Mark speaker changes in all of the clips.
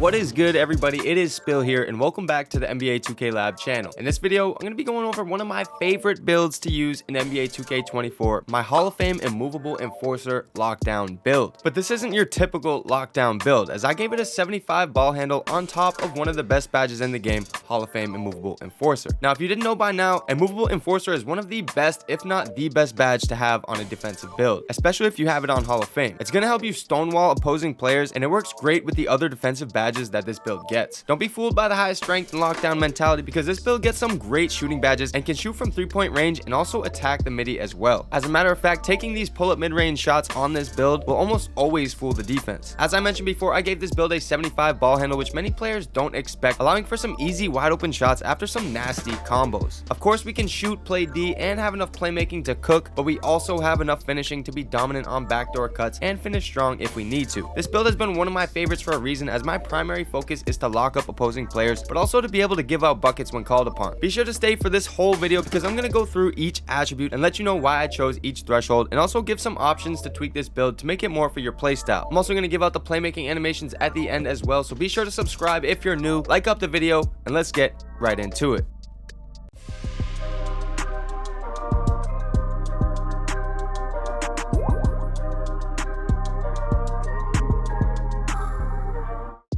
Speaker 1: What is good, everybody? It is Spill here, and welcome back to the NBA 2K Lab channel. In this video, I'm going to be going over one of my favorite builds to use in NBA 2K24, my Hall of Fame Immovable Enforcer Lockdown build. But this isn't your typical lockdown build, as I gave it a 75 ball handle on top of one of the best badges in the game, Hall of Fame Immovable Enforcer. Now, if you didn't know by now, Immovable Enforcer is one of the best, if not the best badge to have on a defensive build, especially if you have it on Hall of Fame. It's going to help you stonewall opposing players, and it works great with the other defensive badges that this build gets. Don't be fooled by the high strength and lockdown mentality, because this build gets some great shooting badges and can shoot from 3-point range and also attack the midi as well. As a matter of fact, taking these pull-up mid-range shots on this build will almost always fool the defense. As I mentioned before, I gave this build a 75 ball handle, which many players don't expect, allowing for some easy wide open shots after some nasty combos. Of course, we can shoot, play D, and have enough playmaking to cook, but we also have enough finishing to be dominant on backdoor cuts and finish strong if we need to. This build has been one of my favorites for a reason, as my primary focus is to lock up opposing players, but also to be able to give out buckets when called upon. Be sure to stay for this whole video, because I'm going to go through each attribute and let you know why I chose each threshold, and also give some options to tweak this build to make it more for your playstyle. I'm also going to give out the playmaking animations at the end as well, so be sure to subscribe if you're new, like up the video, and let's get right into it.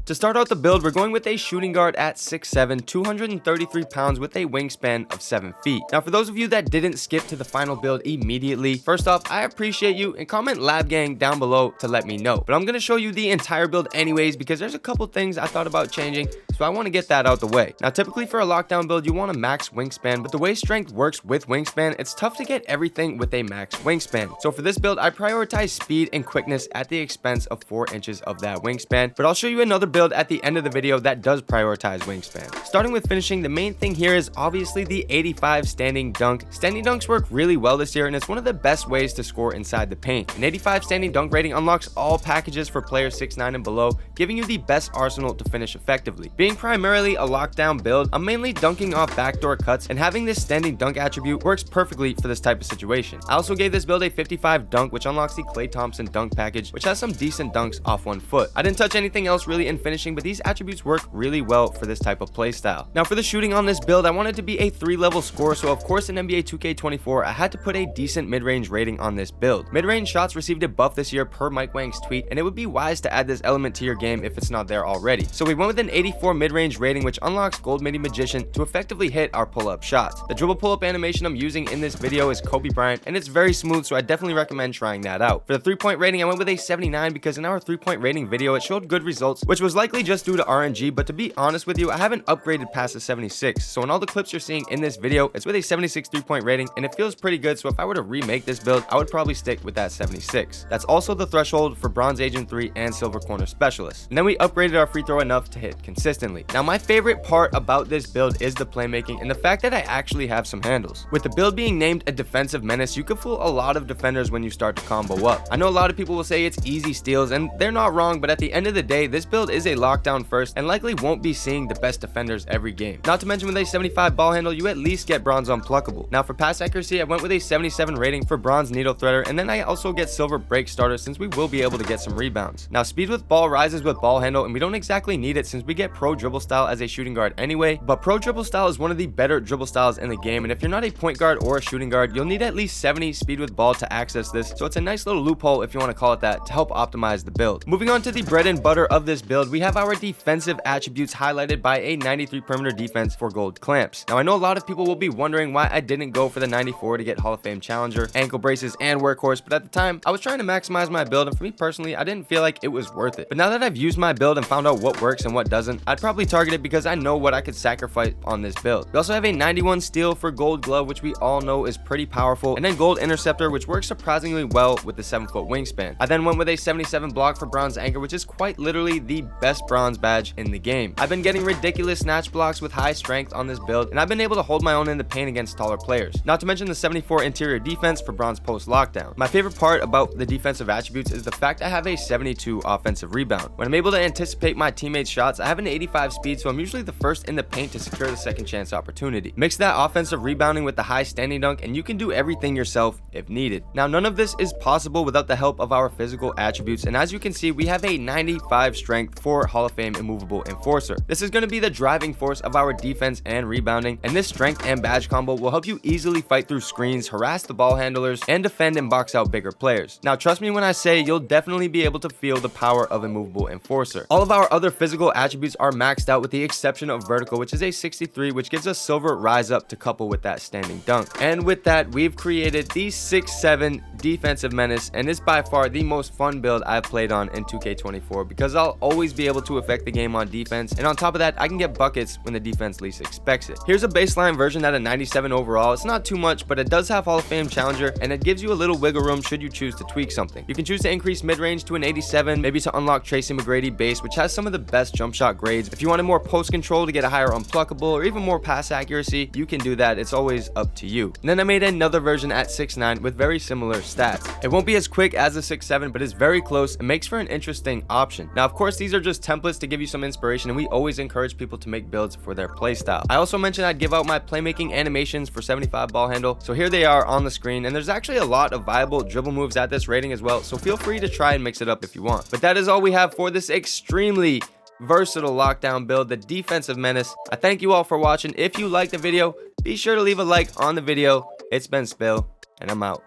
Speaker 1: To start out the build, we're going with a shooting guard at 6'7", 233 pounds with a wingspan of 7 feet. Now, for those of you that didn't skip to the final build immediately, first off, I appreciate you, and comment Lab Gang down below to let me know. But I'm going to show you the entire build anyways, because there's a couple things I thought about changing, so I want to get that out the way. Now, typically for a lockdown build, you want a max wingspan, but the way strength works with wingspan, it's tough to get everything with a max wingspan. So for this build, I prioritize speed and quickness at the expense of 4 inches of that wingspan, but I'll show you another build at the end of the video that does prioritize wingspan. Starting with finishing, the main thing here is obviously the 85 standing dunk. Standing dunks work really well this year, and it's one of the best ways to score inside the paint. An 85 standing dunk rating unlocks all packages for players 6'9" and below, giving you the best arsenal to finish effectively. Being primarily a lockdown build, I'm mainly dunking off backdoor cuts, and having this standing dunk attribute works perfectly for this type of situation. I also gave this build a 55 dunk, which unlocks the Klay Thompson dunk package, which has some decent dunks off 1 foot. I didn't touch anything else really in finishing, but these attributes work really well for this type of playstyle. Now, for the shooting on this build, I wanted to be a 3-level scorer, so of course in NBA 2K24 I had to put a decent mid-range rating on this build. Mid-range shots received a buff this year per Mike Wang's tweet, and it would be wise to add this element to your game if it's not there already. So we went with an 84 mid-range rating, which unlocks Gold Midi Magician to effectively hit our pull-up shots. The dribble pull-up animation I'm using in this video is Kobe Bryant, and it's very smooth, so I definitely recommend trying that out. For the 3-point rating, I went with a 79, because in our 3-point rating video it showed good results, which was likely just due to RNG, but to be honest with you, I haven't upgraded past the 76, so in all the clips you're seeing in this video, it's with a 76 3-point rating, and it feels pretty good. So if I were to remake this build, I would probably stick with that 76. That's also the threshold for Bronze Agent 3 and Silver Corner Specialist. And then we upgraded our free throw enough to hit consistently. Now, my favorite part about this build is the playmaking and the fact that I actually have some handles. With the build being named a defensive menace, you can fool a lot of defenders when you start to combo up. I know a lot of people will say it's easy steals, and they're not wrong, but at the end of the day, this build is a lockdown first, and likely won't be seeing the best defenders every game. Not to mention, with a 75 ball handle, you at least get bronze unpluckable. Now, for pass accuracy, I went with a 77 rating for bronze needle threader, and then I also get silver break starter, since we will be able to get some rebounds. Now, speed with ball rises with ball handle, and we don't exactly need it since we get pro dribble style as a shooting guard anyway, but pro dribble style is one of the better dribble styles in the game, and if you're not a point guard or a shooting guard, you'll need at least 70 speed with ball to access this, so it's a nice little loophole, if you want to call it that, to help optimize the build. Moving on to the bread and butter of this build, we have our defensive attributes highlighted by a 93 perimeter defense for gold clamps. Now, I know a lot of people will be wondering why I didn't go for the 94 to get Hall of Fame challenger, ankle braces, and workhorse, but at the time I was trying to maximize my build, and for me personally, I didn't feel like it was worth it. But now that I've used my build and found out what works and what doesn't, I'd probably target it, because I know what I could sacrifice on this build. We also have a 91 steal for gold glove, which we all know is pretty powerful, and then gold interceptor, which works surprisingly well with the 7-foot wingspan. I then went with a 77 block for bronze anchor, which is quite literally the best bronze badge in the game. I've been getting ridiculous snatch blocks with high strength on this build, and I've been able to hold my own in the paint against taller players. Not to mention the 74 interior defense for bronze post lockdown. My favorite part about the defensive attributes is the fact I have a 72 offensive rebound. When I'm able to anticipate my teammates' shots, I have an 85 speed, so I'm usually the first in the paint to secure the second chance opportunity. Mix that offensive rebounding with the high standing dunk, and you can do everything yourself if needed. Now, none of this is possible without the help of our physical attributes, and as you can see, we have a 95 strength, 2024 Hall of Fame Immovable Enforcer. This is going to be the driving force of our defense and rebounding, and this strength and badge combo will help you easily fight through screens, harass the ball handlers, and defend and box out bigger players. Now trust me when I say you'll definitely be able to feel the power of Immovable Enforcer. All of our other physical attributes are maxed out with the exception of vertical, which is a 63, which gives us silver rise up to couple with that standing dunk. And with that, we've created the 6'7" defensive menace, and it's by far the most fun build I've played on in 2K24 because I'll always be able to affect the game on defense, and on top of that, I can get buckets when the defense least expects it. Here's a baseline version at a 97 overall. It's not too much, but it does have Hall of Fame challenger, and it gives you a little wiggle room should you choose to tweak something. You can choose to increase mid-range to an 87, maybe to unlock Tracy McGrady base, which has some of the best jump shot grades. If you wanted more post control to get a higher unpluckable or even more pass accuracy, you can do that. It's always up to you. And then I made another version at 6'9" with very similar stats. It won't be as quick as the 6'7", but it's very close and makes for an interesting option. Now, of course, these are just templates to give you some inspiration, and we always encourage people to make builds for their playstyle. I also mentioned I'd give out my playmaking animations for 75 ball handle, so here they are on the screen, and there's actually a lot of viable dribble moves at this rating as well, so feel free to try and mix it up if you want. But that is all we have for this extremely versatile lockdown build, the defensive menace. I thank you all for watching. If you liked the video, be sure to leave a like on the video. It's been Spill, and I'm out.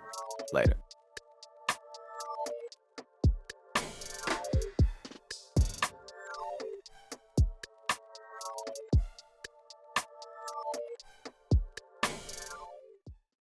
Speaker 1: Later.